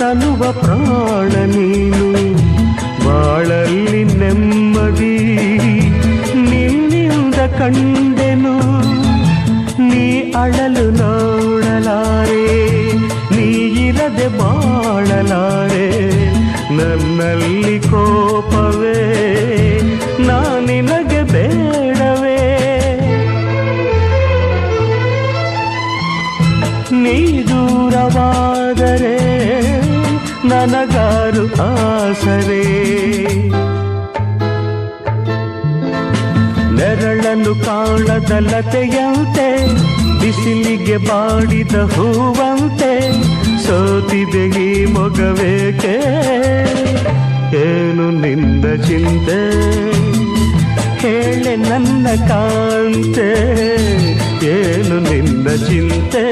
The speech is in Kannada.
ತನುವ ಪ್ರಾಣ ನೀನು, ಬಾಳಲ್ಲಿ ನೆಮ್ಮದಿ ನಿನ್ನಿಂದ ಕಂಡೆನು. ನೀ ಅಳಲು ನೋಡಲಾರೆ, ನೀ ಇರದೆ ಬಾಳಲಾರೆ. ನನ್ನಲ್ಲಿ ಕೋಪವೇ ನಾನಿನಗೆ ಬೇಡವೇ. ನೀ ದೂರವಾದರೆ ನನಗಾರು ಆಸರೆ. ನೆರಳನ್ನು ಕಾಣದ ಲತೆಯಂತೆ, ಬಿಸಿಲಿಗೆ ಬಾಡಿದ ಹೂವಂತೆ, ಸೋತಿದೆ ಈ ಮೊಗವೇಕೆ. ಏನು ನಿಂದ ಚಿಂತೆ ಹೇಳೆ ನನ್ನ ಕಾಂತೆ, ಏನು ನಿಂದ ಚಿಂತೆ.